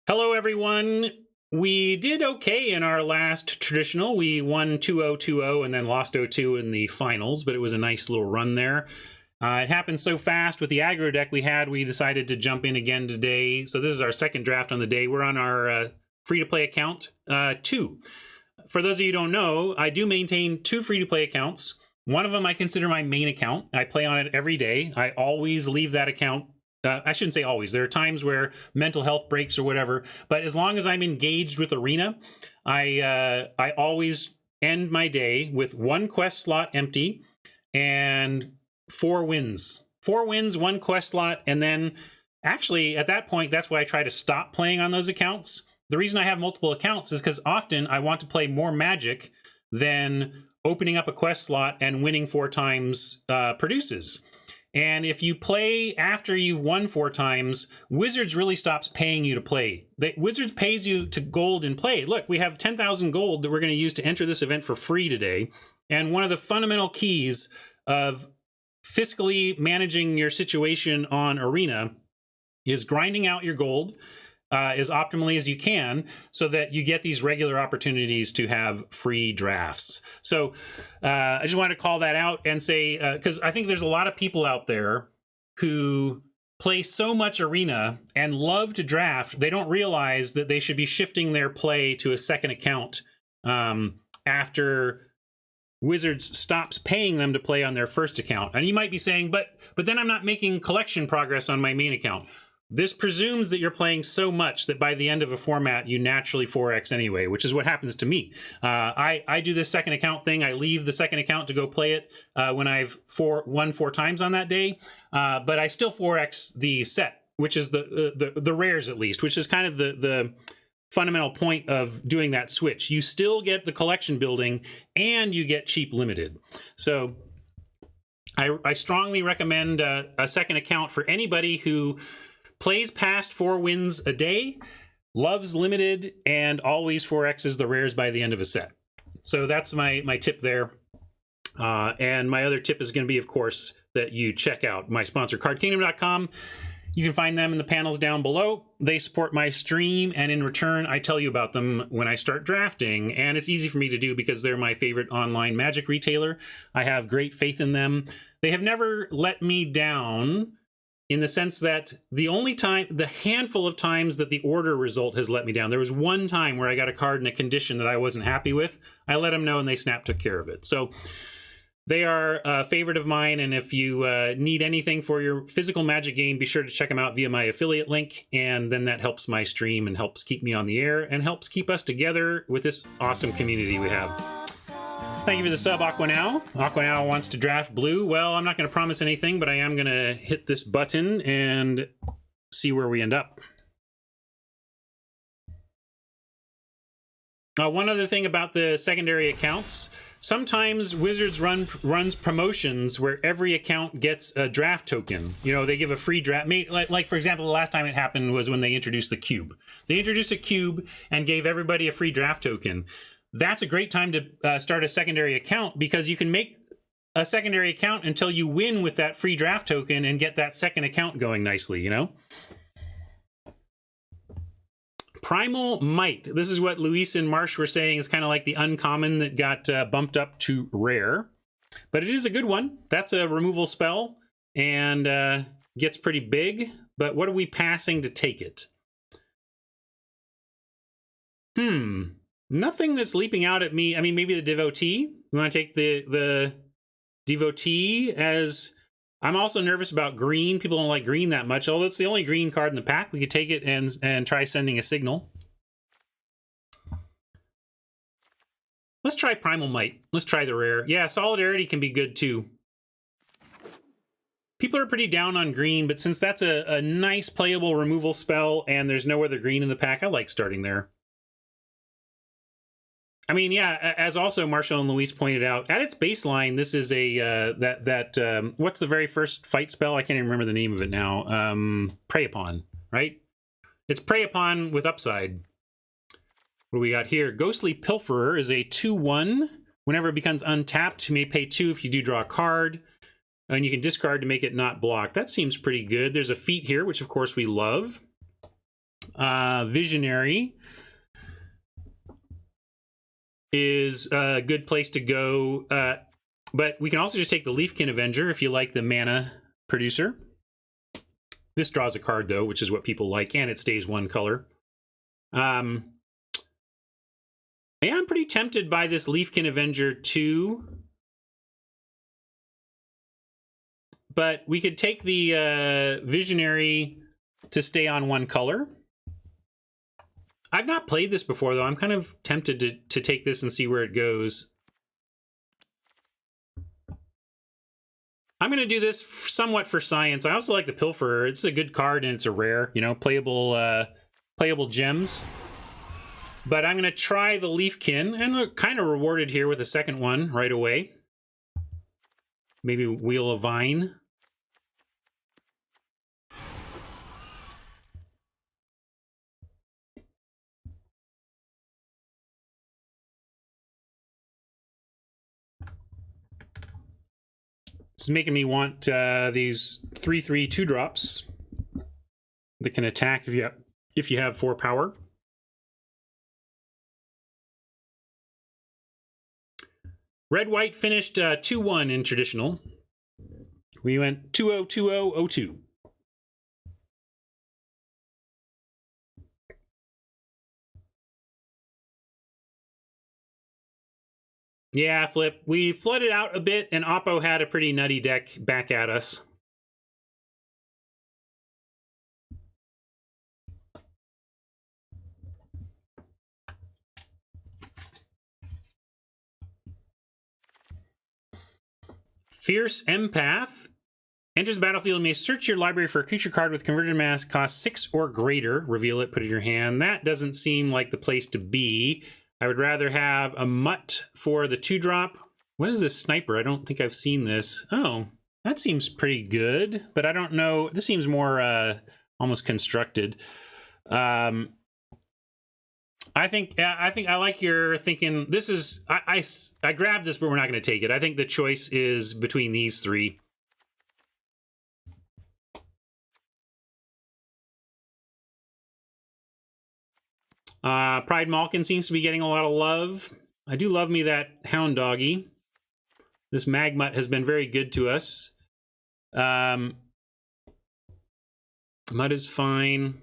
Hello, everyone. We did okay in our last traditional. We won 2-0, 2-0, and then lost 0-2 in the finals, but it was a nice little run there. It happened so fast with the aggro deck we had, we decided to jump in again today. So this is our second draft on the day. We're on our free-to-play account 2. For those of you who don't know, I do maintain 2 free-to-play accounts. One of them I consider my main account. I play on it every day. I always leave that account. I shouldn't say always. There are times where mental health breaks or whatever, but as long as I'm engaged with Arena, I always end my day with 1 quest slot empty and 4 wins. 4 wins, 1 quest slot, and then actually at that point, that's why I try to stop playing on those accounts. The reason I have multiple accounts is because often I want to play more Magic than opening up a quest slot and winning 4 times produces. And if you play after you've won 4 times, Wizards really stops paying you to play. Wizards pays you to gold and play. Look, we have 10,000 gold that we're going to use to enter this event for free today. And one of the fundamental keys of fiscally managing your situation on Arena is grinding out your gold as optimally as you can so that you get these regular opportunities to have free drafts. So I just wanted to call that out and say, because I think there's a lot of people out there who play so much Arena and love to draft, they don't realize that they should be shifting their play to a second account after Wizards stops paying them to play on their first account. And you might be saying, but then I'm not making collection progress on my main account. This presumes that you're playing so much that by the end of a format, you naturally 4x anyway, which is what happens to me. I do this second account thing. I leave the second account to go play it when I've won 4 times on that day. But I still 4x the set, which is the rares at least, which is kind of the fundamental point of doing that switch. You still get the collection building and you get cheap limited. So I strongly recommend a second account for anybody who plays past 4 wins a day, loves limited, and always 4x's the rares by the end of a set. So that's my tip there. And my other tip is going to be, of course, that you check out my sponsor, cardkingdom.com. You can find them in the panels down below. They support my stream, and in return, I tell you about them when I start drafting. And it's easy for me to do because they're my favorite online Magic retailer. I have great faith in them. They have never let me down, in the sense that the handful of times that the order result has let me down. There was one time where I got a card in a condition that I wasn't happy with. I let them know and they took care of it. So they are a favorite of mine. And if you need anything for your physical Magic game, be sure to check them out via my affiliate link. And then that helps my stream and helps keep me on the air and helps keep us together with this awesome community we have. Thank you for the sub, Aquanow. Aquanow wants to draft blue. Well, I'm not going to promise anything, but I am going to hit this button and see where we end up. One other thing about the secondary accounts. Sometimes Wizards runs promotions where every account gets a draft token. You know, they give a free draft. Like, for example, the last time it happened was when they introduced the cube. They introduced a cube and gave everybody a free draft token. That's a great time to start a secondary account because you can make a secondary account until you win with that free draft token and get that second account going nicely, you know? Primal Might. This is what Luis and Marsh were saying is kind of like the uncommon that got bumped up to rare. But it is a good one. That's a removal spell and gets pretty big. But what are we passing to take it? Nothing that's leaping out at me. I mean, maybe the Devotee. You want to take the Devotee as... I'm also nervous about green. People don't like green that much, although it's the only green card in the pack. We could take it and try sending a signal. Let's try Primal Might. Let's try the rare. Yeah, Solidarity can be good too. People are pretty down on green, but since that's a nice playable removal spell and there's no other green in the pack, I like starting there. I mean, yeah, as also Marshall and Luis pointed out, at its baseline, this is a, what's the very first fight spell? I can't even remember the name of it now. Prey Upon, right? It's Prey Upon with upside. What do we got here? Ghostly Pilferer is a 2/1. Whenever it becomes untapped, you may pay 2 if you do draw a card. And you can discard to make it not blocked. That seems pretty good. There's a feat here, which of course we love. Visionary is a good place to go, but we can also just take the Leafkin Avenger if you like the mana producer. This draws a card, though, which is what people like, and it stays one color. Yeah, I'm pretty tempted by this Leafkin Avenger too. But we could take the Visionary to stay on one color. I've not played this before, though. I'm kind of tempted to take this and see where it goes. I'm going to do this somewhat for science. I also like the Pilferer. It's a good card, and it's a rare, you know, playable gems. But I'm going to try the Leafkin, and we're kind of rewarded here with a second one right away. Maybe Wheel of Vine. This is making me want these 3/3 2-drops that can attack if you have 4 power. Red-white finished 2-1 in traditional. We went 2-0, 2-0, 0-2. Yeah, Flip. We flooded out a bit, and Oppo had a pretty nutty deck back at us. Fierce Empath. Enters the battlefield, may search your library for a creature card with converted mana cost 6 or greater. Reveal it, put it in your hand. That doesn't seem like the place to be. I would rather have a Mutt for the 2-drop. What is this Sniper? I don't think I've seen this. Oh, that seems pretty good, but I don't know. This seems more almost constructed. I think I like your thinking. This is I grabbed this, but we're not going to take it. I think the choice is between these three. Pride Malkin seems to be getting a lot of love. I do love me that Hound Doggy. This Magmut has been very good to us. Mud is fine.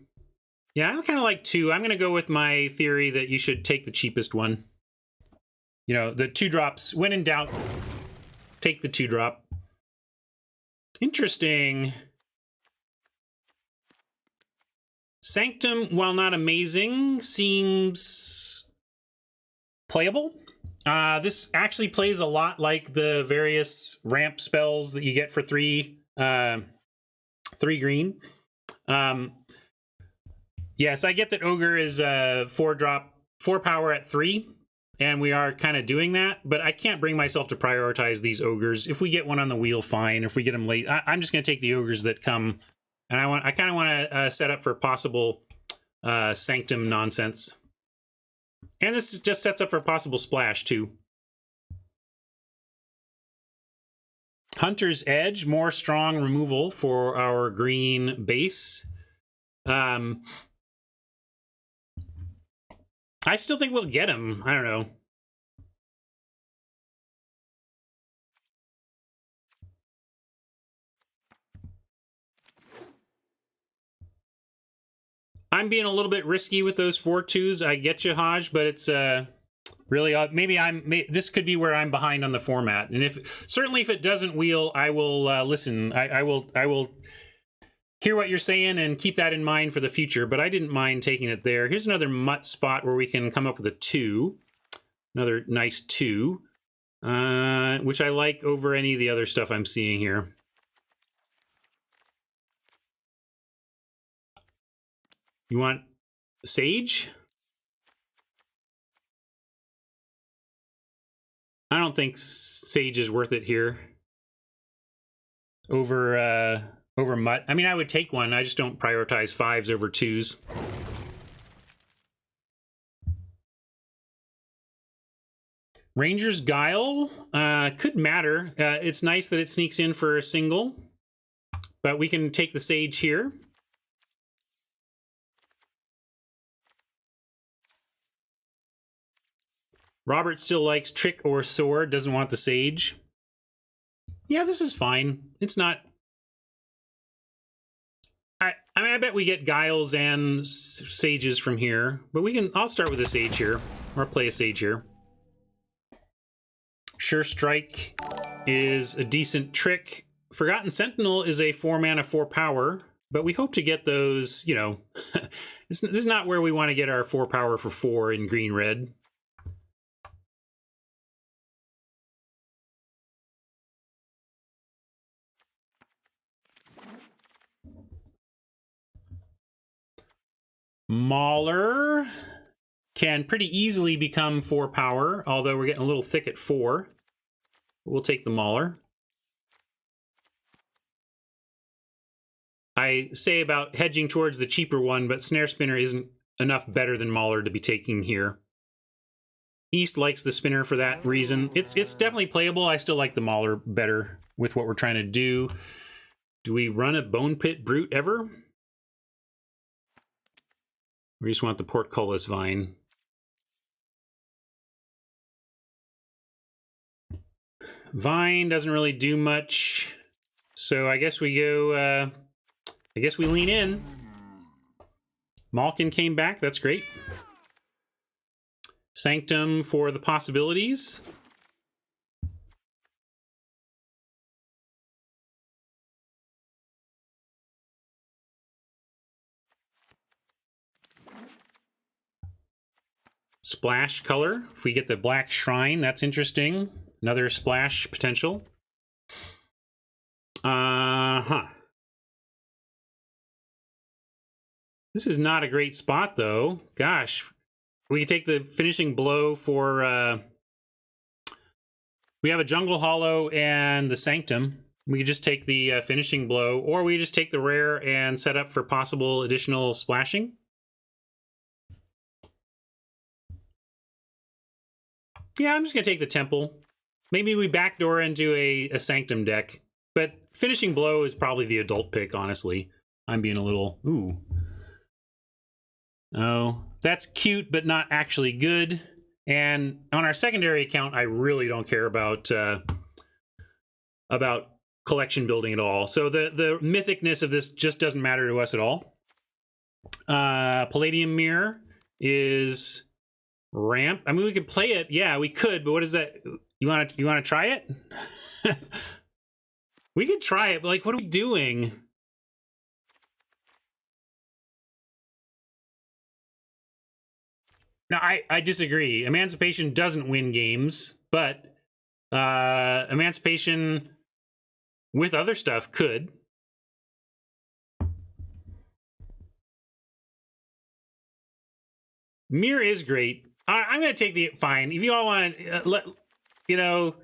Yeah, I kind of like 2. I'm going to go with my theory that you should take the cheapest one. You know, the 2-drops. When in doubt, take the 2-drop. Interesting. Sanctum, while not amazing, seems playable. This actually plays a lot like the various ramp spells that you get for 3 green. Yes, I get that Ogre is a 4-drop, 4 power at 3, and we are kind of doing that, but I can't bring myself to prioritize these Ogres. If we get one on the wheel, fine. If we get them late, I'm just going to take the Ogres that come. And I kind of want to set up for possible Sanctum nonsense. And this just sets up for possible splash, too. Hunter's Edge, more strong removal for our green base. I still think we'll get him. I don't know. I'm being a little bit risky with those 4/2s. I get you, Haj, but it's really maybe this could be where I'm behind on the format. And certainly if it doesn't wheel, I will listen. I will hear what you're saying and keep that in mind for the future. But I didn't mind taking it there. Here's another Mutt spot where we can come up with a 2, another nice 2, which I like over any of the other stuff I'm seeing here. You want Sage? I don't think Sage is worth it here. Over Mutt. I mean, I would take one. I just don't prioritize 5s over 2s. Ranger's Guile could matter. It's nice that it sneaks in for a single, but we can take the Sage here. Robert still likes Trick or Sword, doesn't want the Sage. Yeah, this is fine. It's not... I mean, I bet we get Guiles and Sages from here, but we can... I'll start with a Sage here, or play a Sage here. Sure Strike is a decent trick. Forgotten Sentinel is a 4-mana, 4 power, but we hope to get those, you know... This is not where we want to get our 4 power for 4 in green-red. Mauler can pretty easily become 4 power, although we're getting a little thick at 4. We'll take the Mauler. I say about hedging towards the cheaper one, but Snare Spinner isn't enough better than Mauler to be taking here. East likes the Spinner for that reason. It's definitely playable. I still like the Mauler better with what we're trying to do. Do we run a Bone Pit Brute ever? We just want the Portcullis Vine. Vine doesn't really do much, so I guess we go, I guess we lean in. Malkin came back, that's great. Sanctum for the possibilities. Splash color. If we get the Black Shrine, that's interesting. Another splash potential. This is not a great spot, though. Gosh. We could take the Finishing Blow for... we have a Jungle Hollow and the Sanctum. We could just take the Finishing Blow, or we just take the rare and set up for possible additional splashing. Yeah, I'm just going to take the Temple. Maybe we backdoor into a Sanctum deck. But Finishing Blow is probably the adult pick, honestly. I'm being a little... Ooh. Oh, that's cute, but not actually good. And on our secondary account, I really don't care about collection building at all. So the mythicness of this just doesn't matter to us at all. Palladium Mirror is... Ramp. I mean, we could play it. Yeah, we could, but what is that? You want to try it? We could try it, but like, what are we doing? No, I disagree. Emancipation doesn't win games, but Emancipation with other stuff could. Mirror is great. I'm going to take the... Fine. If you all want to... you know,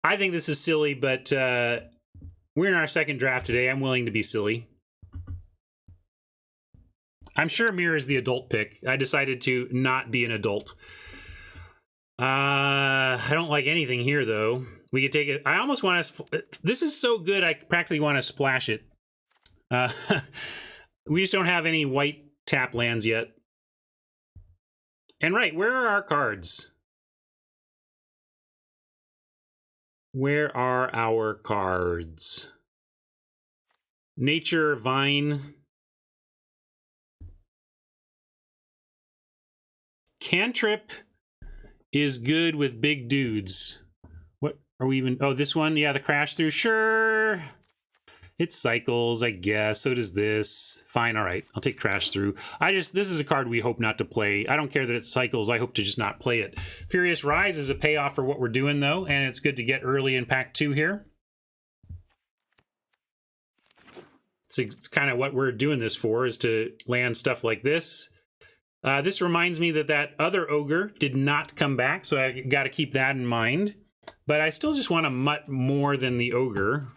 I think this is silly, but we're in our second draft today. I'm willing to be silly. I'm sure Mirror is the adult pick. I decided to not be an adult. I don't like anything here, though. We could take it... I almost want to... This is so good, I practically want to splash it. We just don't have any white tap lands yet. And right, where are our cards? Where are our cards? Nature, Vine. Cantrip is good with big dudes. What are we even... Oh, this one? Yeah, the Crash Through. Sure. It cycles, I guess. So does this. Fine, all right. I'll take Crash Through. This is a card we hope not to play. I don't care that it cycles. I hope to just not play it. Furious Rise is a payoff for what we're doing, though, and it's good to get early in pack 2 here. It's kind of what we're doing this for, is to land stuff like this. This reminds me that other Ogre did not come back, so I got to keep that in mind. But I still just want to mutt more than the Ogre.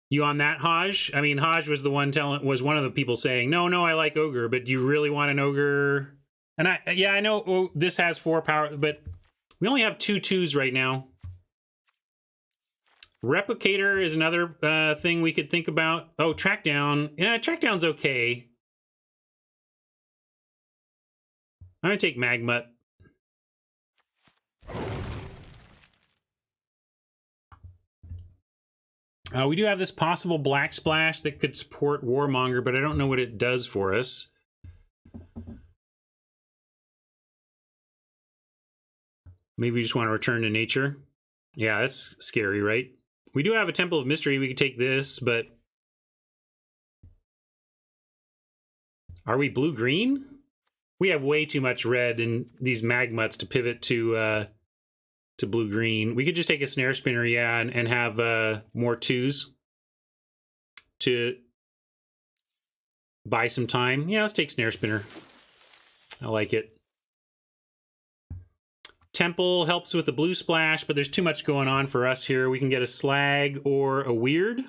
You on that, Haj? I mean, Haj was the one was one of the people saying, no, I like Ogre, but do you really want an Ogre? And I know this has 4 power, but we only have 2 2s right now. Replicator is another thing we could think about. Oh, Trackdown. Yeah, Trackdown's okay. I'm going to take Magmut. We do have this possible Black Splash that could support Warmonger, but I don't know what it does for us. Maybe we just want to return to nature. Yeah, that's scary, right? We do have a Temple of Mystery. We could take this, but... Are we blue-green? We have way too much red in these Magmuts to pivot to blue-green. We could just take a Snare Spinner, yeah, and have more 2s to buy some time. Yeah, let's take Snare Spinner. I like it. Temple helps with the blue splash, but there's too much going on for us here. We can get a Slag or a Weird.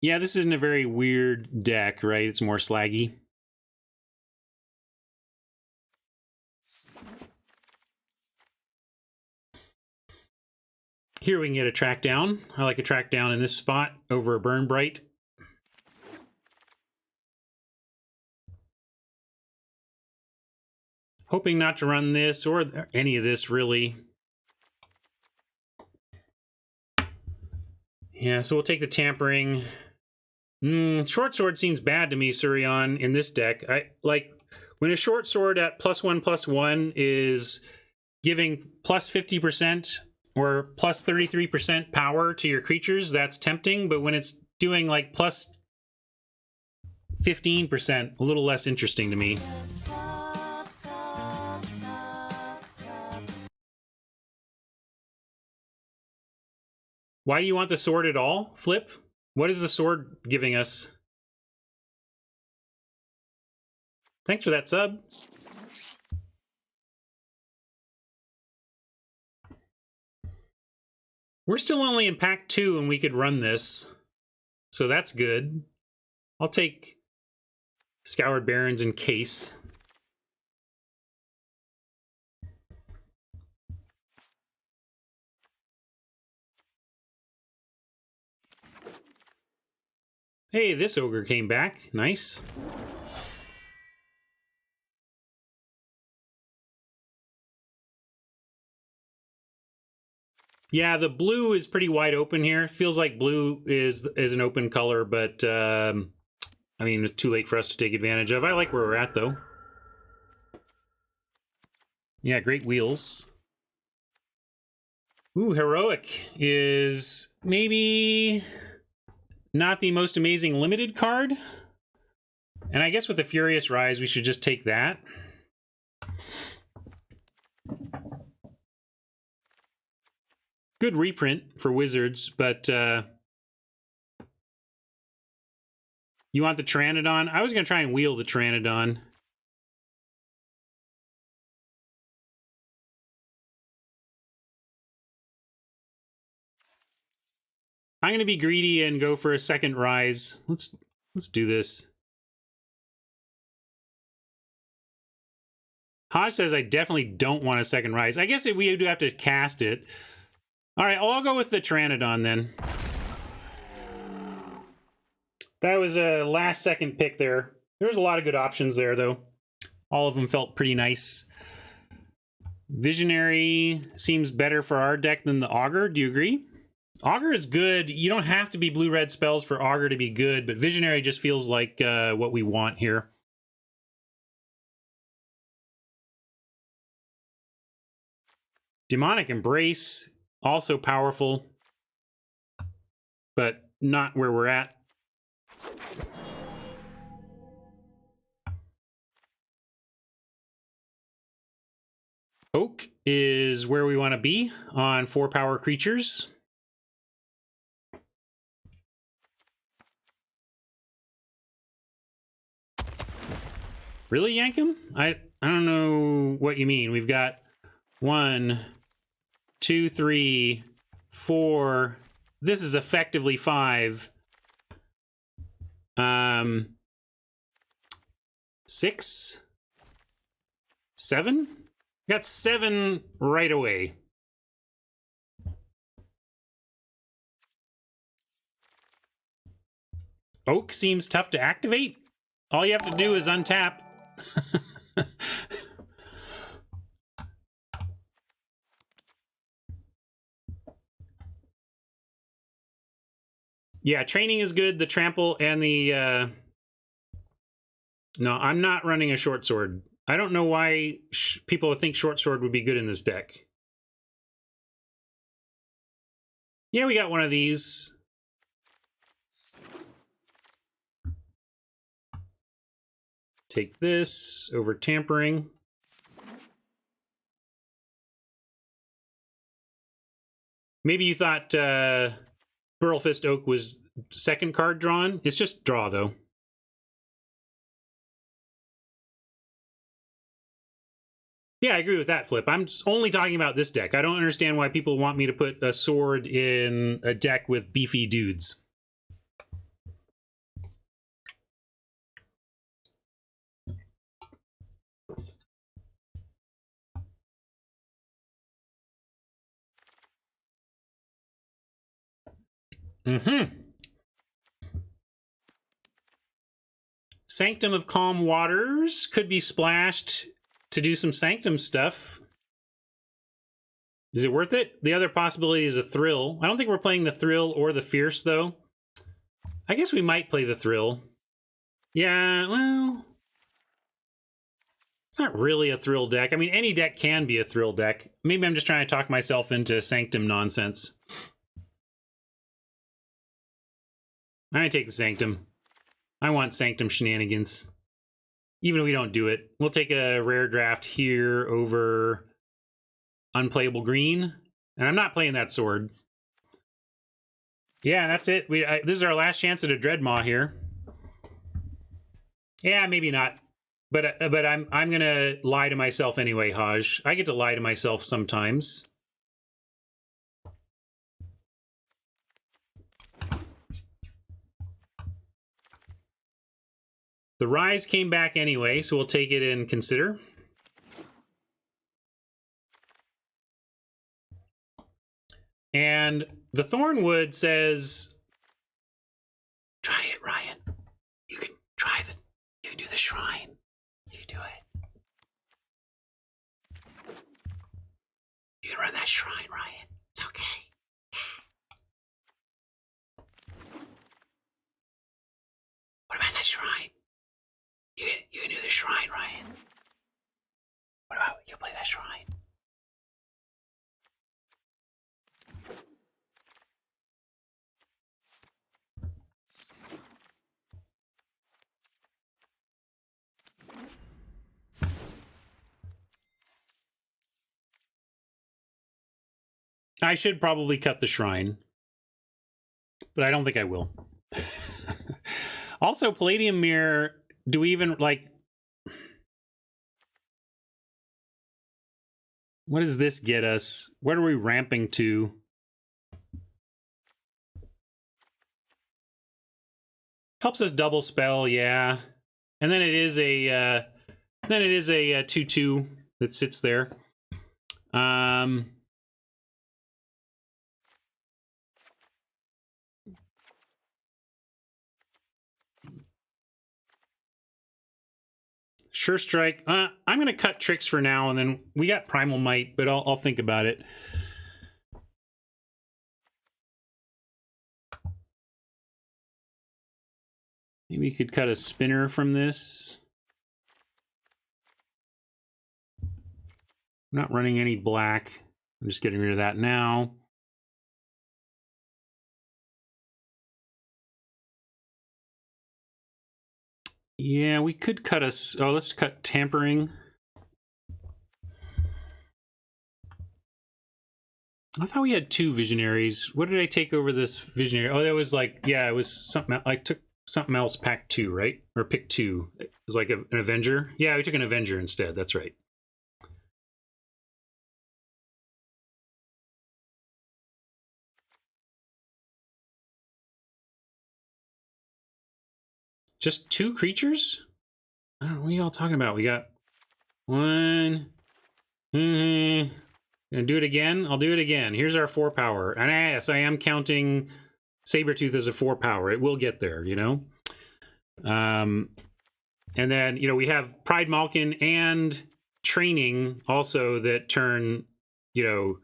Yeah, this isn't a very weird deck, right? It's more slaggy. Here we can get a track down. I like a track down in this spot over a Burn Bright. Hoping not to run this or any of this, really. Yeah, so we'll take the Tampering. Short Sword seems bad to me, Surion, in this deck. I like when a Short Sword at +1/+1 is giving plus 50% or plus 33% power to your creatures, that's tempting. But when it's doing like plus 15%, a little less interesting to me. Why do you want the sword at all, Flip? What is the sword giving us? Thanks for that sub. We're still only in pack 2 and we could run this. So that's good. I'll take Scoured Barrens in case. Hey, this ogre came back. Nice. Yeah, the blue is pretty wide open here. Feels like blue is an open color, but I mean, it's too late for us to take advantage of. I like where we're at, though. Yeah, great wheels. Ooh, Heroic is maybe not the most amazing limited card. And I guess with the Furious Rise, we should just take that. Good reprint for Wizards, but you want the Pteranodon? I was going to try and wheel the Pteranodon. I'm going to be greedy and go for a second Rise. Let's do this. Hodge says I definitely don't want a second Rise. I guess we do have to cast it. All right, I'll go with the Pteranodon then. That was a last-second pick there. There was a lot of good options there, though. All of them felt pretty nice. Visionary seems better for our deck than the Augur. Do you agree? Augur is good. You don't have to be blue-red spells for Augur to be good, but Visionary just feels like what we want here. Demonic Embrace, also powerful, but not where we're at. Oak is where we want to be on 4-power creatures. Really, yank him? I don't know what you mean. We've got 1, 2, 3, 4. This is effectively 5. 6, 7. Got 7 right away. Oak seems tough to activate. All you have to do is untap. Yeah, training is good. The trample and the... No, I'm not running a short sword. I don't know why people think short sword would be good in this deck. Yeah, we got one of these. Take this over tampering. Maybe you thought Burlfist Oak was second card drawn. It's just draw, though. Yeah, I agree with that, Flip. I'm just only talking about this deck. I don't understand why people want me to put a sword in a deck with beefy dudes. Sanctum of Calm Waters could be splashed to do some Sanctum stuff. Is it worth it? The other possibility is a Thrill. I don't think we're playing the Thrill or the Fierce, though. I guess we might play the Thrill. Yeah, well... It's not really a Thrill deck. I mean, any deck can be a Thrill deck. Maybe I'm just trying to talk myself into Sanctum nonsense. I'm gonna take the Sanctum. I want Sanctum shenanigans. Even if we don't do it. We'll take a rare draft here over Unplayable Green. And I'm not playing that sword. Yeah, that's it. This is our last chance at a Dreadmaw here. Yeah, maybe not. But I'm gonna lie to myself anyway, Haj. I get to lie to myself sometimes. The Rise came back anyway, so we'll take it and consider. And the Thornwood says, try it, Ryan. You can try you can do the shrine. You can do it. You can run that shrine, Ryan. It's okay. What about that shrine? You can do the shrine, Ryan. What about you play that shrine? I should probably cut the shrine, but I don't think I will. Also, Palladium Mirror, do we even, like... What does this get us? What are we ramping to? Helps us double spell, yeah. And then it is a 2/2 that sits there. Sure Strike. I'm going to cut Tricks for now, and then we got Primal Might, but I'll think about it. Maybe we could cut a Spinner from this. I'm not running any black. I'm just getting rid of that now. Yeah, we could cut us. Oh, let's cut Tampering. I thought we had 2 Visionaries. What did I take over this Visionary? Oh, that was like, yeah, it was something. I took something else, pack 2, right? Or pick 2. It was like an Avenger. Yeah, we took an Avenger instead. That's right. Just 2 creatures? I don't know, what are y'all talking about? We got 1. Gonna do it again? I'll do it again. Here's our 4 power. And yes, I am counting Sabretooth as a 4 power. It will get there, you know? And then, you know, we have Pride Malkin and Training also that turn, you know...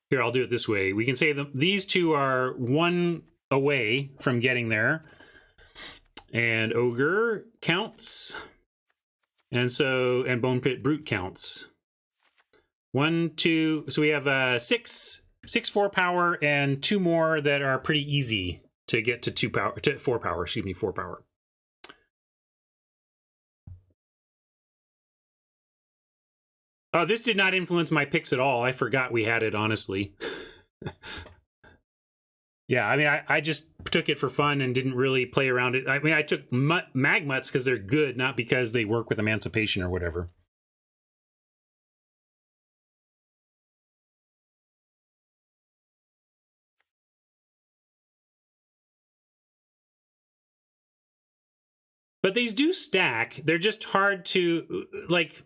Here, I'll do it this way. We can say these 2 are 1 away from getting there. And Ogre counts. And Bone Pit Brute counts. 1, 2, so we have 6 4 power and 2 more that are pretty easy to get to 4 power, excuse me, 4 power. Oh, this did not influence my picks at all. I forgot we had it, honestly. Yeah, I mean, I just took it for fun and didn't really play around it. I mean, I took Magmuts because they're good, not because they work with Emancipation or whatever. But these do stack. They're just hard to, like,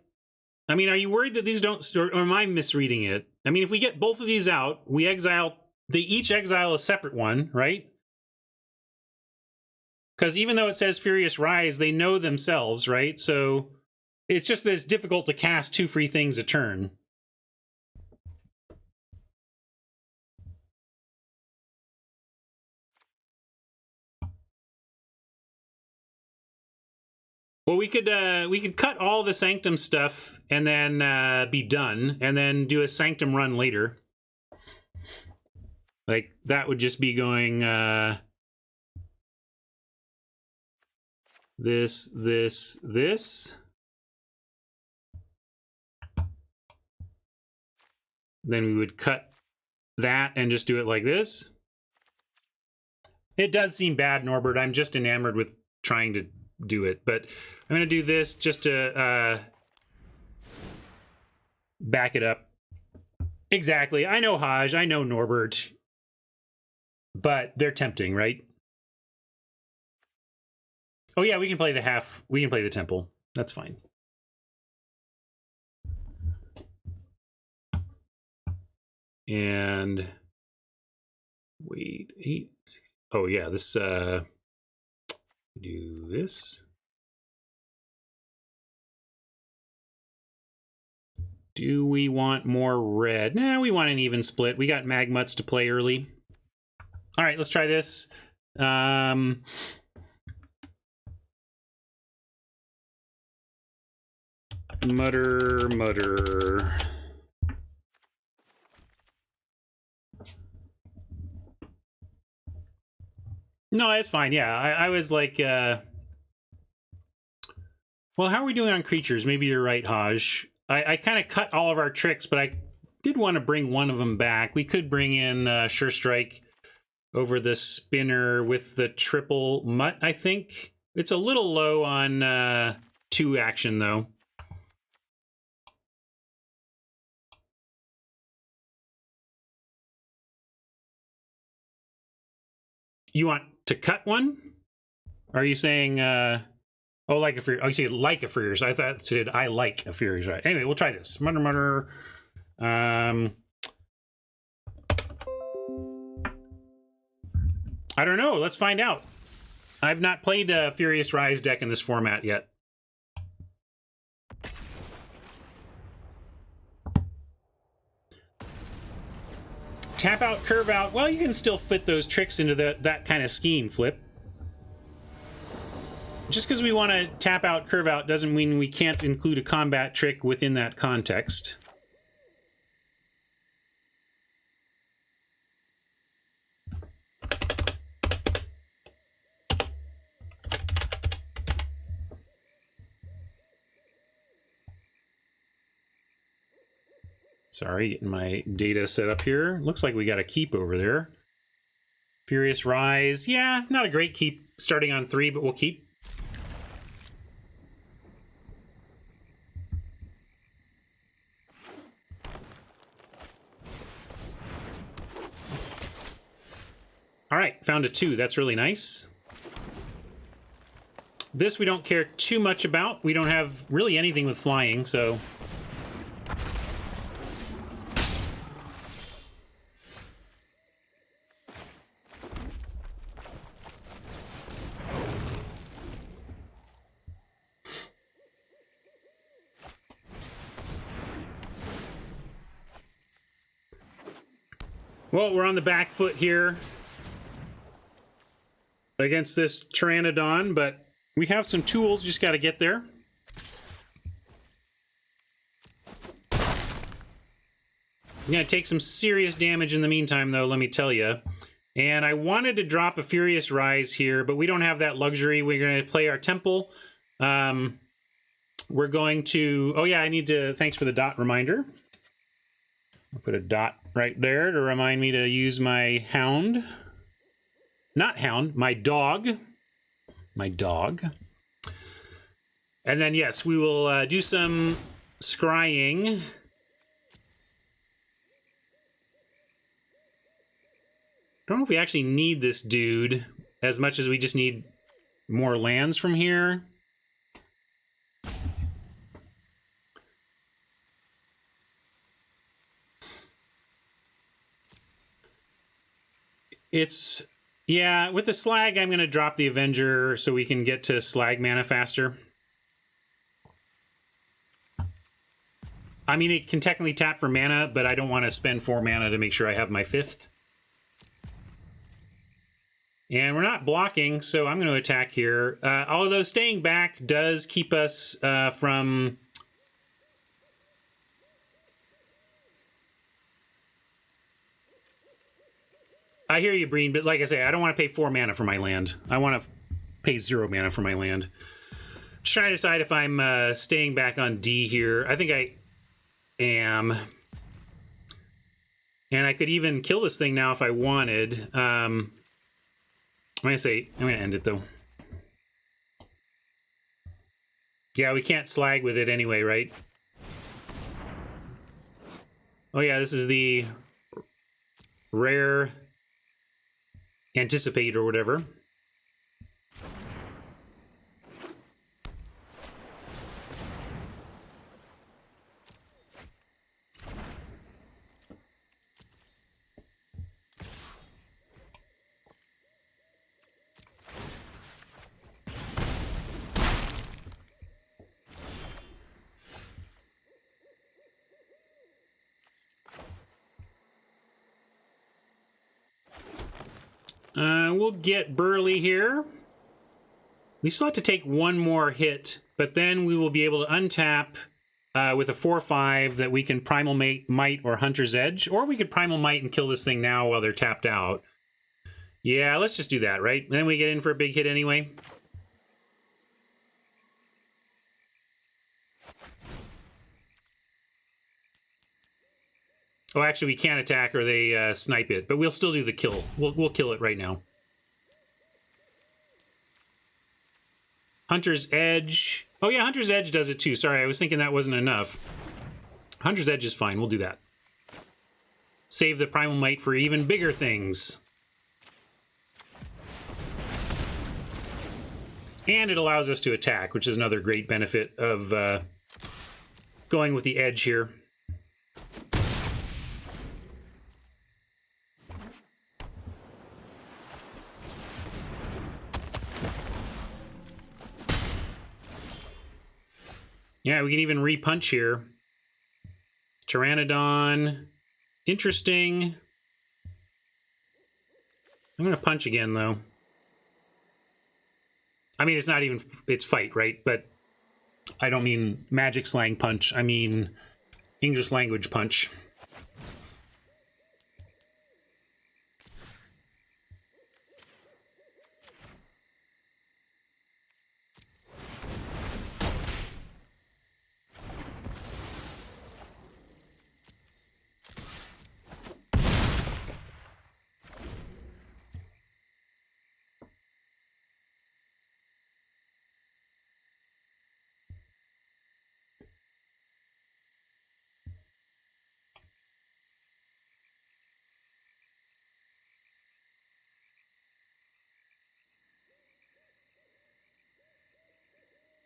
I mean, are you worried that these don't, or am I misreading it? I mean, if we get both of these out, we exile, they each exile a separate one, right? Because even though it says Furious Rise, they know themselves, right? So it's just that it's difficult to cast 2 free things a turn. Well, we could cut all the Sanctum stuff and then be done, and then do a Sanctum run later. Like, that would just be going this. Then we would cut that and just do it like this. It does seem bad, Norbert. I'm just enamored with trying to do it, but I'm going to do this just to back it up. Exactly. I know Haj, I know Norbert, but they're tempting, right? Oh yeah, we can play the half. We can play the temple. That's fine. And wait, 8. Oh yeah, this do this. Do we want more red? Nah, we want an even split. We got Magmuts to play early. All right, let's try this. Mutter. No, that's fine. Yeah, I was like, well, how are we doing on creatures? Maybe you're right, Haj. I kind of cut all of our tricks, but I did want to bring one of them back. We could bring in Sure Strike over the spinner with the triple mutt, I think. It's a little low on 2 action, though. You want to cut one? Are you saying, oh, like a Furious? Oh, you say like a Furious. I thought it said I like a Furious. Right. Anyway, we'll try this. Mutter. I don't know. Let's find out. I've not played a Furious Rise deck in this format yet. Tap out, curve out. Well, you can still fit those tricks into that kind of scheme, Flip. Just because we want to tap out, curve out doesn't mean we can't include a combat trick within that context. Sorry, getting my data set up here. Looks like we got a keep over there. Furious Rise. Yeah, not a great keep starting on 3, but we'll keep. All right, found a 2. That's really nice. This we don't care too much about. We don't have really anything with flying, so... Well, we're on the back foot here. against this Pteranodon, but we have some tools, just got to get there. I'm going to take some serious damage in the meantime, though, let me tell you. And I wanted to drop a Furious Rise here, but we don't have that luxury. We're going to play our Temple. We're going to... Oh, yeah, I need to... Thanks for the dot reminder. I'll put a dot right there to remind me to use my hound. Not hound, my dog. My dog. And then, yes, we will do some scrying. I don't know if we actually need this dude as much as we just need more lands from here. It's, yeah, with the Slag, I'm going to drop the Avenger so we can get to Slag mana faster. I mean, it can technically tap for mana, but I don't want to spend 4 mana to make sure I have my 5th. And we're not blocking, so I'm going to attack here. Although staying back does keep us from... I hear you, Breen, but like I say, I don't want to pay 4 mana for my land. I want to pay 0 mana for my land. Just trying to decide if I'm staying back on D here. I think I am. And I could even kill this thing now if I wanted. I'm going to end it, though. Yeah, we can't slag with it anyway, right? Oh, yeah, this is the rare Anticipate or whatever. We'll get Burley here. We still have to take one more hit, but then we will be able to untap with a 4/5 that we can Primal Might or Hunter's Edge, or we could Primal Might and kill this thing now while they're tapped out. Yeah, let's just do that, right? Then we get in for a big hit anyway. Oh, actually, we can't attack or they snipe it, but we'll still do the kill. We'll kill it right now. Hunter's Edge. Oh, yeah, Hunter's Edge does it too. Sorry, I was thinking that wasn't enough. Hunter's Edge is fine. We'll do that. Save the Primal Might for even bigger things. And it allows us to attack, which is another great benefit of going with the Edge here. Yeah, we can even re-punch here. Pteranodon. Interesting. I'm going to punch again, though. I mean, it's not even... It's fight, right? But I don't mean magic slang punch. I mean English language punch.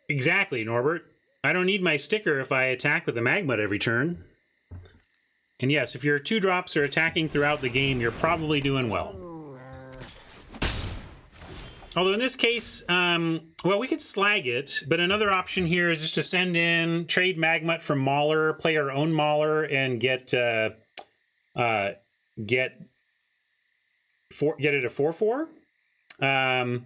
Exactly, Norbert. I don't need my sticker if I attack with a Magma every turn. And yes, if your 2-drops are attacking throughout the game, you're probably doing well. Although in this case, well, we could slag it, but another option here is just to send in, trade Magmut from Mauler, play our own Mauler, and get it a 4/4. But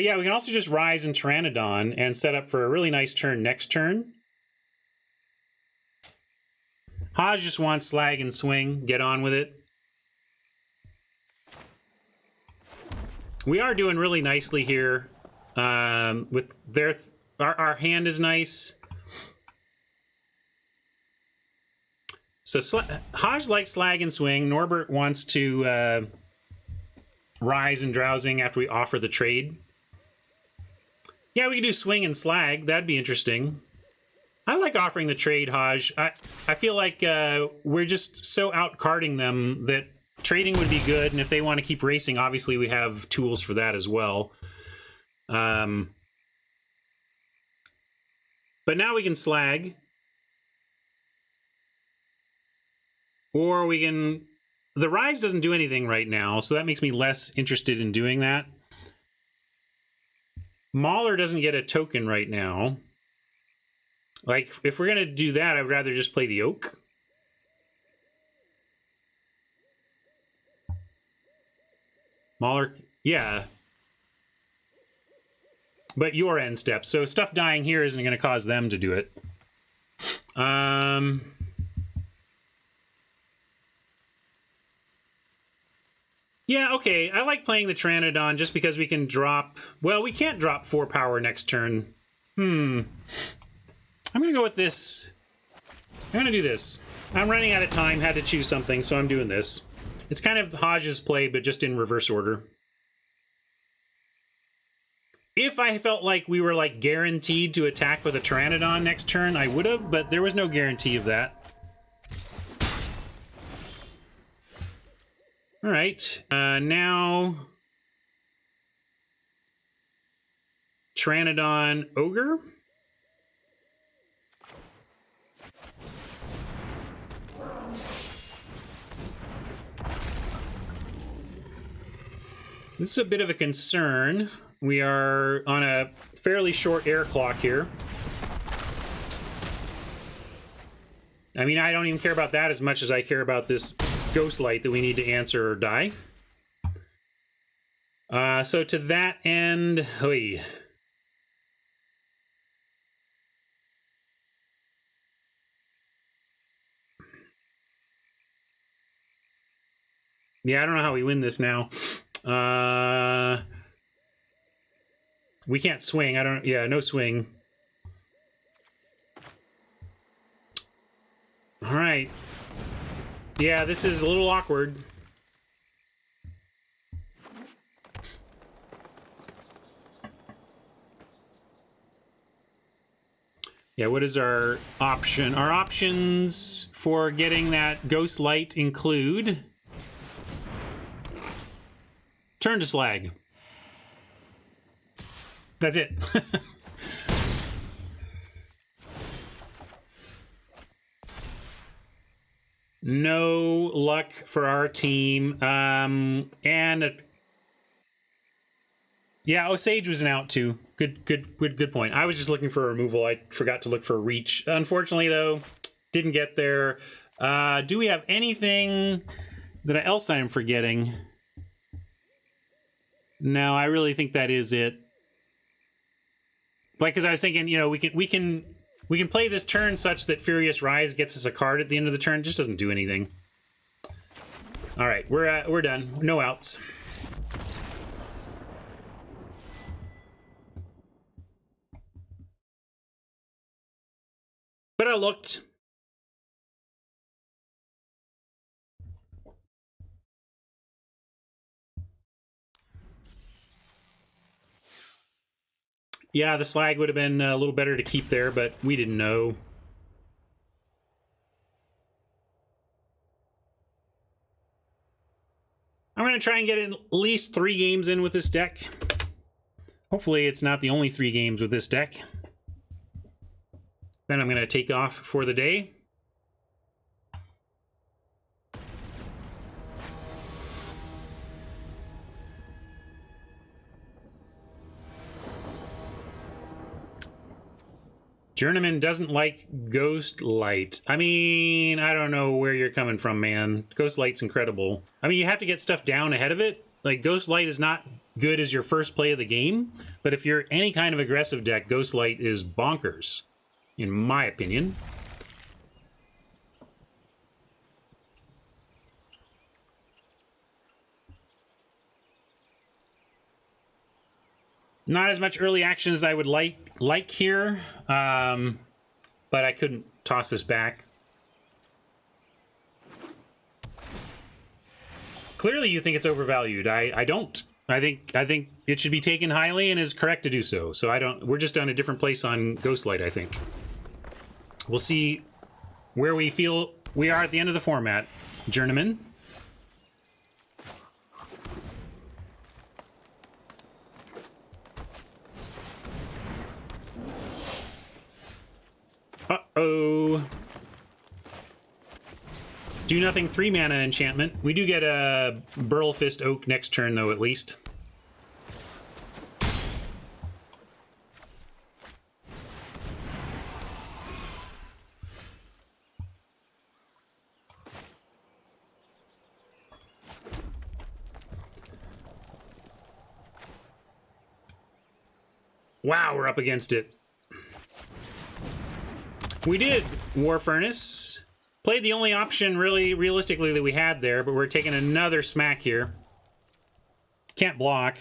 yeah, we can also just Rise and Pteranodon and set up for a really nice turn next turn. Haj just wants Slag and Swing. Get on with it. We are doing really nicely here. With their... Our hand is nice. So Haj likes Slag and Swing. Norbert wants to Rise and Drowsing after we offer the trade. Yeah, we could do Swing and Slag. That'd be interesting. I like offering the trade, Haj. I feel like we're just so out-carding them that trading would be good, and if they want to keep racing, obviously we have tools for that as well. But now we can Slag. Or we can... The Rise doesn't do anything right now, so that makes me less interested in doing that. Mauler doesn't get a token right now. Like, if we're going to do that, I'd rather just play the Oak. Mauler, yeah. But your end step. So stuff dying here isn't going to cause them to do it. Yeah, okay. I like playing the Pteranodon just because we can drop... Well, we can't drop 4 power next turn. I'm going to go with this. I'm going to do this. I'm running out of time, had to choose something, so I'm doing this. It's kind of Haj's play, but just in reverse order. If I felt like we were, like, guaranteed to attack with a Pteranodon next turn, I would have, but there was no guarantee of that. All right, now Pteranodon Ogre. This is a bit of a concern. We are on a fairly short air clock here. I mean, I don't even care about that as much as I care about this Ghost Light that we need to answer or die. So to that end, oy. Yeah, I don't know how we win this now. We can't swing. Yeah, no swing. All right. Yeah, this is a little awkward. Yeah, what is our option? Our options for getting that Ghost Light include... Turn to Slag. That's it. No luck for our team. Yeah, Osage was an out too. Good point. I was just looking for a removal. I forgot to look for a reach. Unfortunately, though, didn't get there. Do we have anything else I'm forgetting? No, I really think that is it. Like, because I was thinking, you know, we can play this turn such that Furious Rise gets us a card at the end of the turn. It just doesn't do anything. All right, we're done. No outs. But I looked. Yeah, the Slag would have been a little better to keep there, but we didn't know. I'm going to try and get at least 3 games in with this deck. Hopefully it's not the only 3 games with this deck. Then I'm going to take off for the day. Journeyman doesn't like Ghost Light. I mean, I don't know where you're coming from, man. Ghost Light's incredible. I mean, you have to get stuff down ahead of it, like Ghost Light is not good as your first play of the game, but if you're any kind of aggressive deck, Ghost Light is bonkers, in my opinion. Not as much early action as I would like here, but I couldn't toss this back. Clearly, you think it's overvalued. I don't. I think it should be taken highly and is correct to do so. So I don't. We're just on a different place on Ghostlight, I think. We'll see where we feel we are at the end of the format, journeyman. Uh-oh. Do nothing 3 mana enchantment. We do get a Burl Fist Oak next turn, though, at least. Wow, we're up against it. We did War Furnace. Played the only option really realistically that we had there, but we're taking another smack here. Can't block.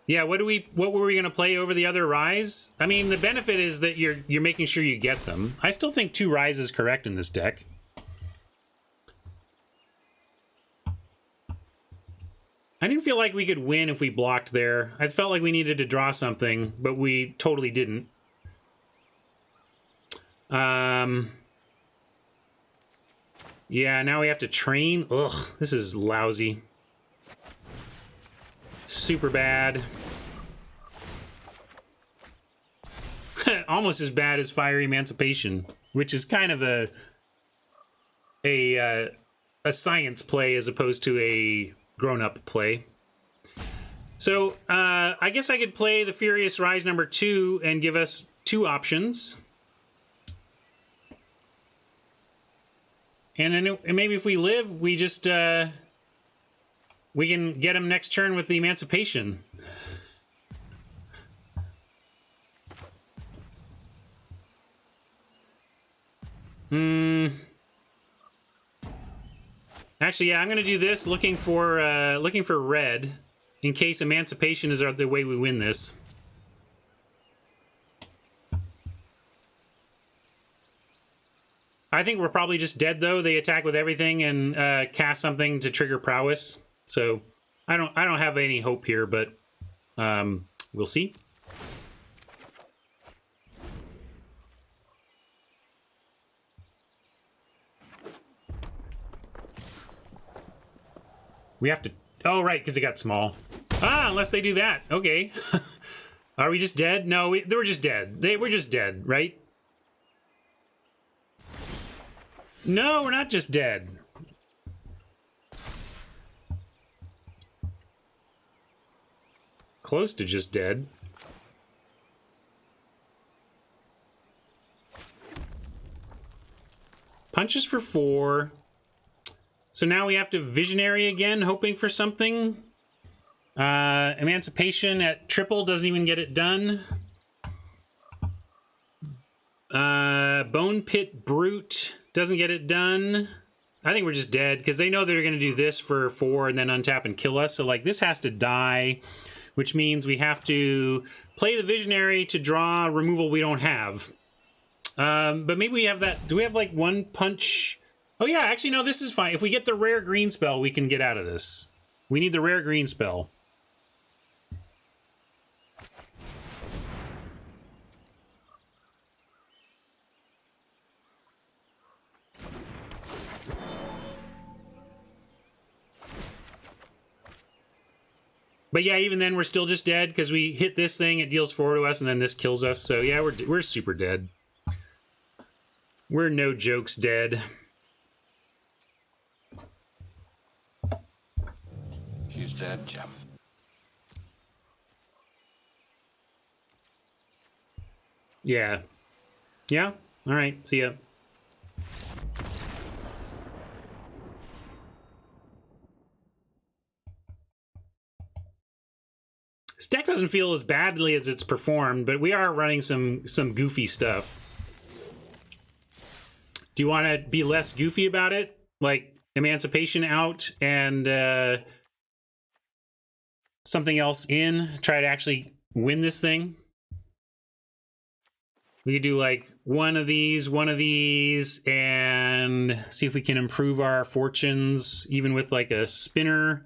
Yeah, what were we gonna play over the other Rise? I mean, the benefit is that you're making sure you get them. I still think 2 Rise is correct in this deck. I didn't feel like we could win if we blocked there. I felt like we needed to draw something, but we totally didn't. Yeah, now we have to train. Ugh, this is lousy. Super bad. Almost as bad as Fire Emancipation, which is kind of a science play as opposed to a grown-up play. So I guess I could play the Furious Rise number 2 and give us 2 options. And then maybe if we live, we just we can get him next turn with the Emancipation. Actually, yeah, I'm going to do this, looking for red, in case Emancipation is the way we win this. I think we're probably just dead, though. They attack with everything and cast something to trigger prowess. So I don't have any hope here, but we'll see. We have to... Oh, right, because it got small. Ah, unless they do that. Okay. Are we just dead? No, they were just dead. We're just dead, right? No, we're not just dead. Close to just dead. Punches for 4. So now we have to Visionary again, hoping for something. Emancipation at triple doesn't even get it done. Bone Pit Brute doesn't get it done. I think we're just dead, because they know they're going to do this for 4 and then untap and kill us. So, like, this has to die, which means we have to play the Visionary to draw removal we don't have. But maybe we have that... Do we have, like, 1 punch... Oh, yeah, actually, no, this is fine. If we get the rare green spell, we can get out of this. We need the rare green spell. But yeah, even then, we're still just dead, because we hit this thing, it deals 4 to us, and then this kills us. So yeah, we're super dead. We're no jokes dead. She's dead, Jeff. Yeah. Yeah? All right, see ya. This deck doesn't feel as badly as it's performed, but we are running some goofy stuff. Do you want to be less goofy about it? Like Emancipation out and something else in? Try to actually win this thing? We could do like one of these, and see if we can improve our fortunes, even with like a spinner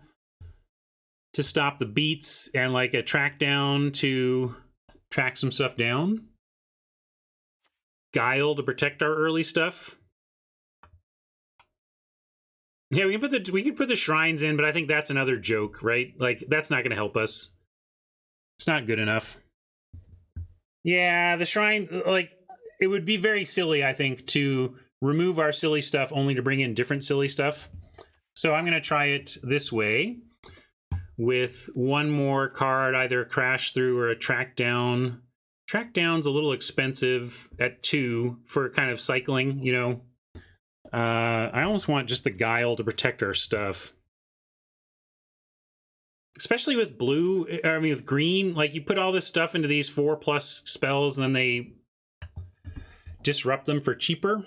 to stop the beats and like a track down to track some stuff down. Guile to protect our early stuff. Yeah, we can put the shrines in, but I think that's another joke, right? Like that's not going to help us. It's not good enough. Yeah, the shrine, like it would be very silly, I think, to remove our silly stuff only to bring in different silly stuff. So I'm going to try it this way with one more card, either crash through or a track down. Track down's a little expensive at 2 for kind of cycling, you know. I almost want just the Guile to protect our stuff. Especially with blue, I mean with green, like you put all this stuff into these 4+ spells and then they disrupt them for cheaper.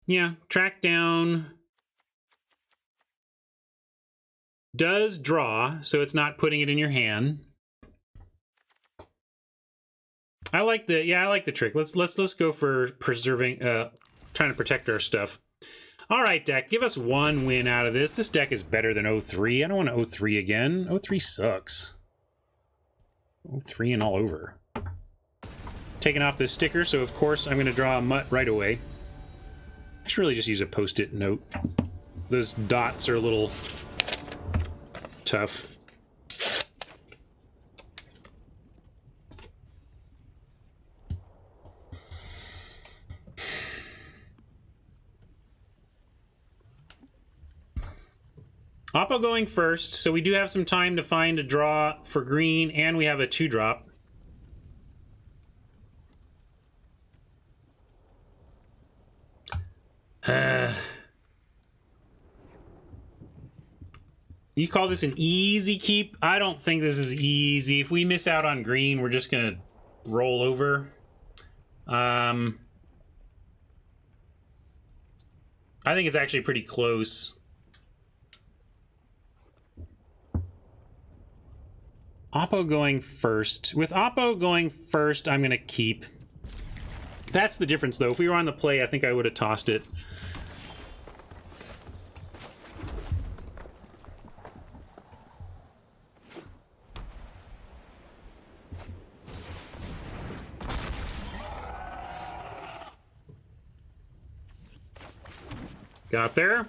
Yeah, track down does draw, so it's not putting it in your hand. I like the trick. Let's go for preserving, trying to protect our stuff. All right, deck, give us one win out of this. This deck is better than 03. I don't want to 03 again. 03 sucks. 03 and all over. Taking off this sticker, so of course I'm going to draw a mutt right away. I should really just use a post-it note. Those dots are a little tough. Oppo going first, so we do have some time to find a draw for green, and we have a 2-drop. You call this an easy keep? I don't think this is easy. If we miss out on green, we're just gonna roll over. I think it's actually pretty close. Oppo going first. With Oppo going first, I'm gonna keep. That's the difference, though. If we were on the play, I think I would have tossed it. Got there.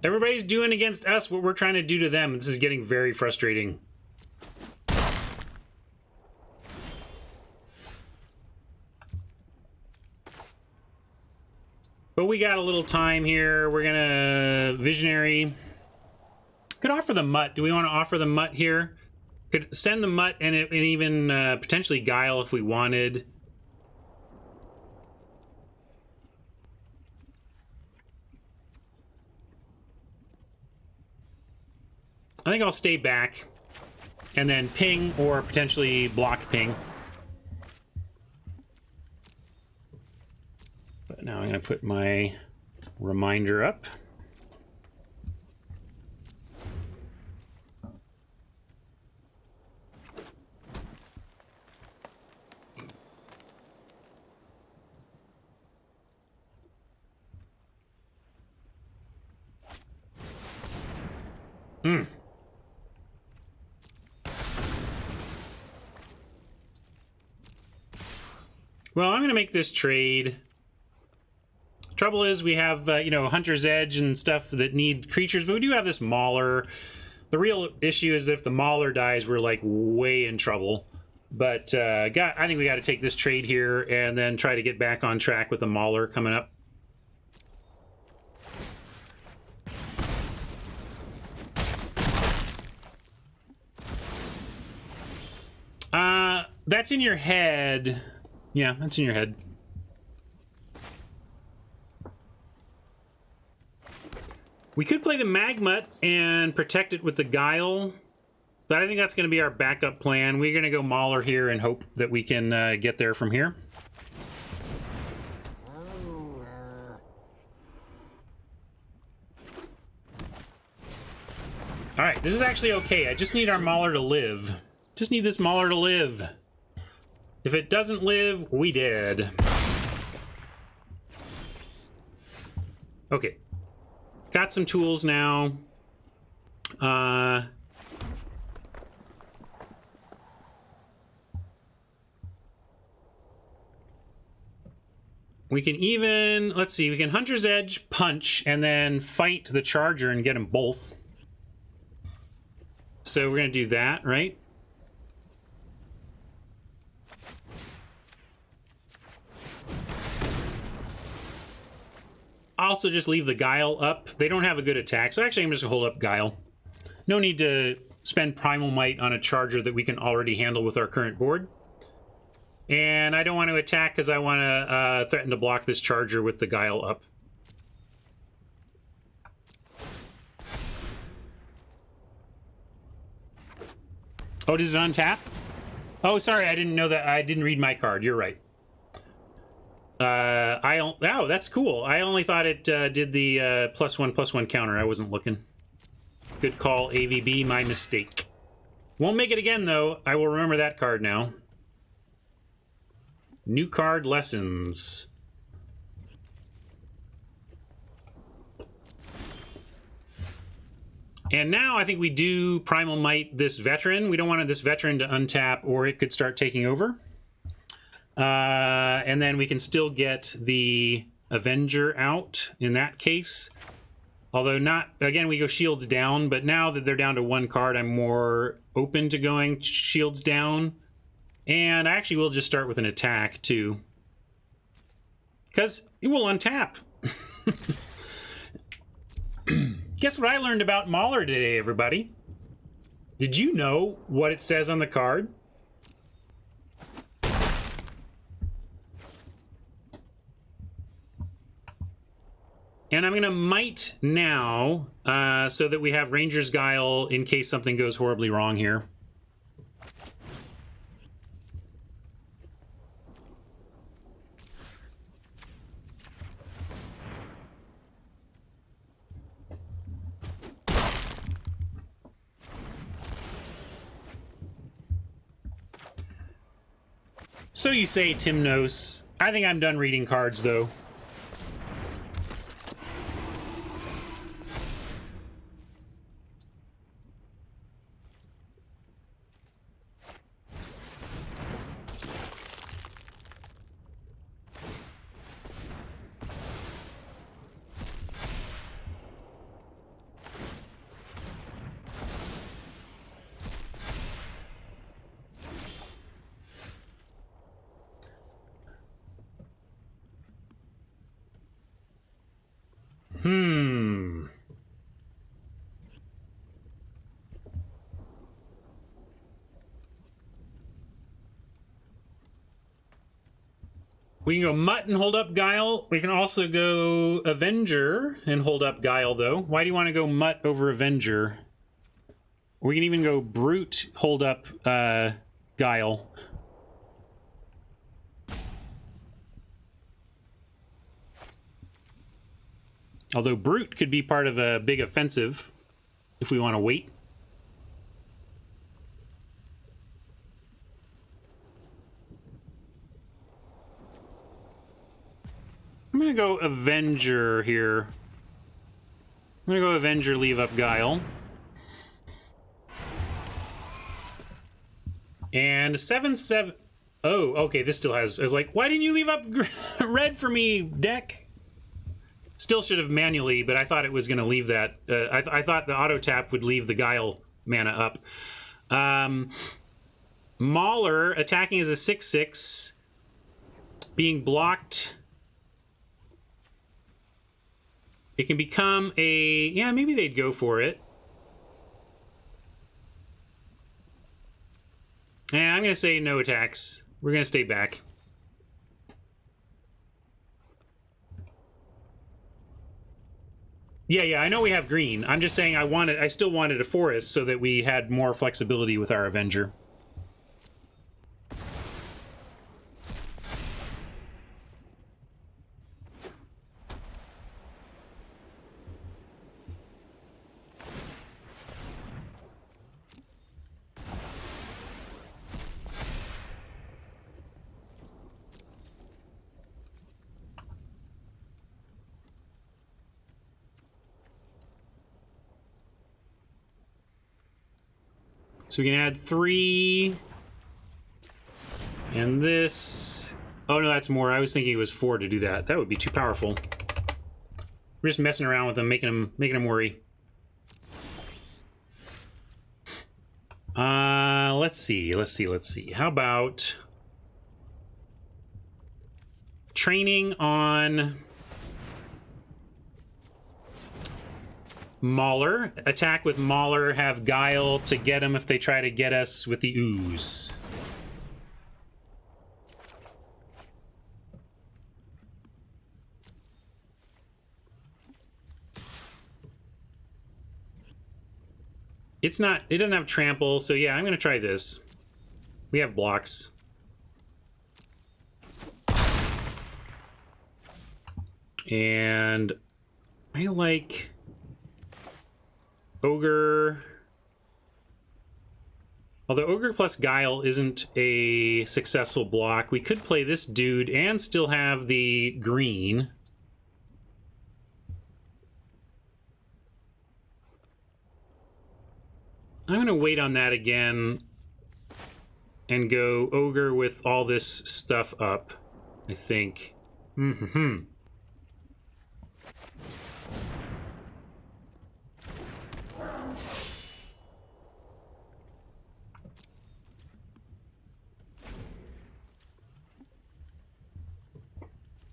Everybody's doing against us what we're trying to do to them. This is getting very frustrating. But we got a little time here. We're gonna Visionary. Could offer the Mutt. Do we want to offer the Mutt here? Could send the Mutt and even potentially Guile if we wanted. I think I'll stay back and then ping or potentially block ping. But now I'm going to put my reminder up. Well, I'm going to make this trade. Trouble is we have, you know, Hunter's Edge and stuff that need creatures, but we do have this Mauler. The real issue is that if the Mauler dies, we're, like, way in trouble. But I think we got to take this trade here and then try to get back on track with the Mauler coming up. That's in your head. Yeah, that's in your head. We could play the Magmut and protect it with the Guile, but I think that's going to be our backup plan. We're going to go Mauler here and hope that we can get there from here. All right, this is actually okay. I just need our Mauler to live. Just need this Mauler to live. If it doesn't live, we dead. Okay. Got some tools now. We can even, let's see, we can Hunter's Edge, punch, and then fight the Charger and get them both. So we're going to do that, right? I'll also just leave the Guile up. They don't have a good attack, so actually I'm just going to hold up Guile. No need to spend Primal Might on a Charger that we can already handle with our current board. And I don't want to attack because I want to threaten to block this Charger with the Guile up. Oh, does it untap? Oh, sorry, I didn't know that. I didn't read my card. You're right. Oh, that's cool. I only thought it did the +1/+1 counter. I wasn't looking. Good call, AVB. My mistake. Won't make it again, though. I will remember that card now. New card lessons. And now I think we do Primal Might this Veteran. We don't want this Veteran to untap or it could start taking over. And then we can still get the Avenger out in that case. Although not, again, we go shields down, but now that they're down to one card, I'm more open to going shields down. And I actually will just start with an attack, too. Because it will untap. Guess what I learned about Mauler today, everybody? Did you know what it says on the card? And I'm going to Might now, so that we have Ranger's Guile in case something goes horribly wrong here. So you say, Timnos. I think I'm done reading cards, though. We can go Mutt and hold up Guile. We can also go Avenger and hold up Guile, though. Why do you want to go Mutt over Avenger? We can even go Brute, hold up Guile. Although Brute could be part of a big offensive if we want to wait. I'm going to go Avenger here. I'm going to go Avenger, leave up Guile. And 7/7. Oh, okay, this still has. I was like, why didn't you leave up red for me, deck? Still should have manually, but I thought it was going to leave that. I thought the auto tap would leave the Guile mana up. Mauler attacking as a 6/6, being blocked. It can become a... Yeah, maybe they'd go for it. Yeah, I'm going to say no attacks. We're going to stay back. Yeah, I know we have green. I'm just saying I still wanted a forest so that we had more flexibility with our Avenger. So we can add 3. And this... Oh, no, that's more. I was thinking it was 4 to do that. That would be too powerful. We're just messing around with them, making them worry. Let's see. How about... training on... Mauler. Attack with Mauler, have Guile to get them if they try to get us with the ooze. It doesn't have trample, so yeah, I'm gonna try this. We have blocks. And I like Ogre. Although Ogre plus Guile isn't a successful block, we could play this dude and still have the green. I'm going to wait on that again and go Ogre with all this stuff up, I think.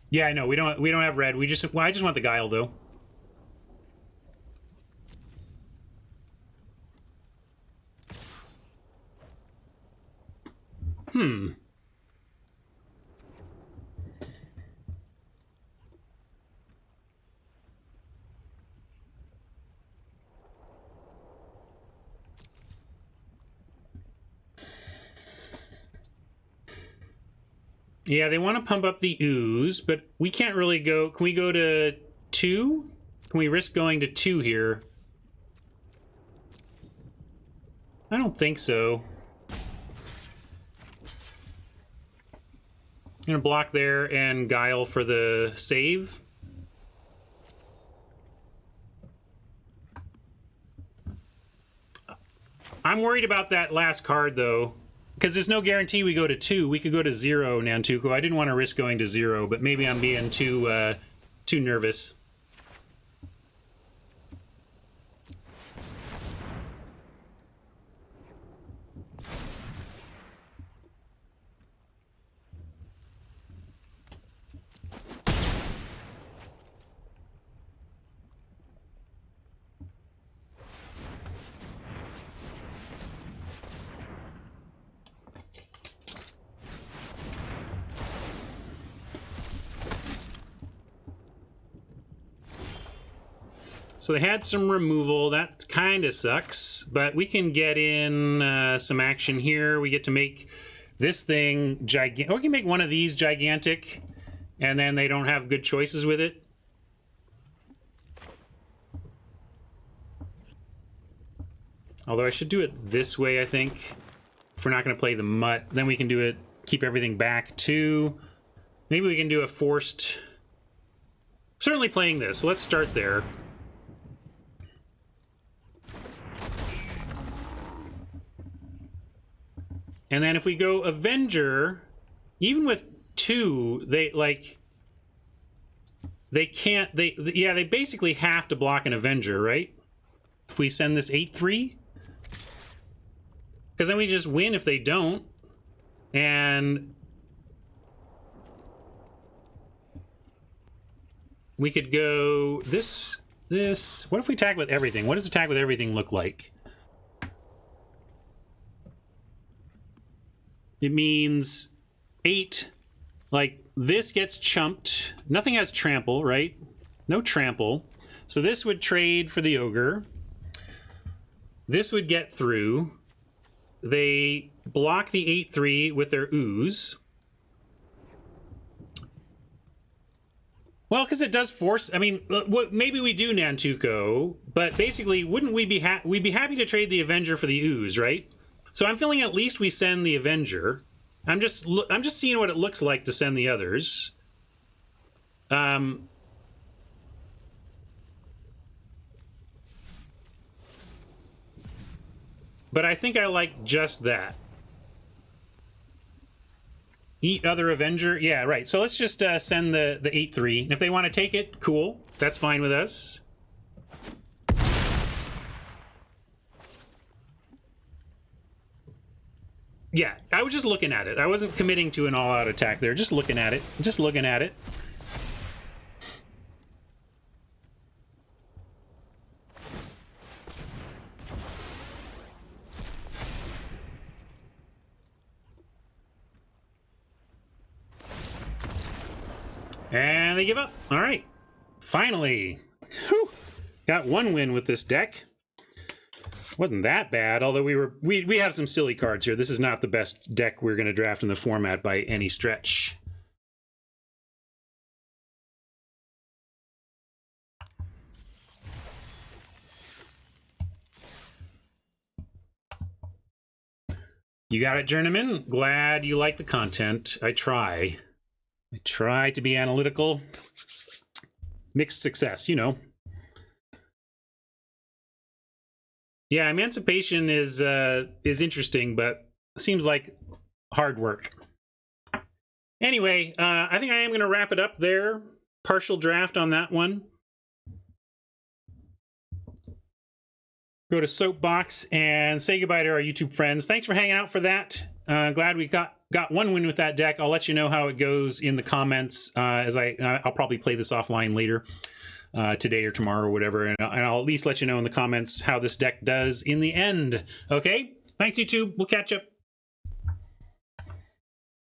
Yeah, I know. We don't have red. I just want the Guile though. Yeah, they want to pump up the ooze, but we can't really go... Can we go to 2? Can we risk going to 2 here? I don't think so. I'm going to block there and Guile for the save. I'm worried about that last card, though. Because there's no guarantee we go to 2. We could go to 0, Nantuko. I didn't want to risk going to 0, but maybe I'm being too nervous. So they had some removal. That kind of sucks, but we can get in some action here. We get to make this thing gigantic. Or we can make one of these gigantic, and then they don't have good choices with it. Although I should do it this way, I think. If we're not going to play the mutt, then we can do it, keep everything back too. Maybe we can do a forced... Certainly playing this. Let's start there. And then if we go Avenger, even with 2, they basically have to block an Avenger, right? If we send this 8/3? Because then we just win if they don't. And we could go this. What if we attack with everything? What does attack with everything look like? It means 8. Like, this gets chumped. Nothing has trample, right? No trample. So this would trade for the ogre. This would get through. They block the 8/3 with their ooze. Well, because it does force. I mean, maybe we do Nantuko, but basically, wouldn't we be we'd be happy to trade the Avenger for the ooze, right? So I'm feeling at least we send the Avenger. I'm just seeing what it looks like to send the others. But I think I like just that. Eat other Avenger? Yeah, right. So let's just send the 8/3. And if they want to take it, cool. That's fine with us. Yeah, I was just looking at it. I wasn't committing to an all-out attack there. Just looking at it. Just looking at it. And they give up. All right. Finally. Whew. Got one win with this deck. Wasn't that bad, although we have some silly cards here. This is not the best deck we're going to draft in the format by any stretch. You got it, Journeyman. Glad you like the content. I try to be analytical. Mixed success, you know. Yeah, Emancipation is interesting, but seems like hard work. Anyway, I think I am going to wrap it up there. Partial draft on that one. Go to Soapbox and say goodbye to our YouTube friends. Thanks for hanging out for that. Glad we got one win with that deck. I'll let you know how it goes in the comments as I'll probably play this offline later. Today or tomorrow or whatever, and I'll at least let you know in the comments how this deck does in the end. Okay? Thanks, YouTube. We'll catch up.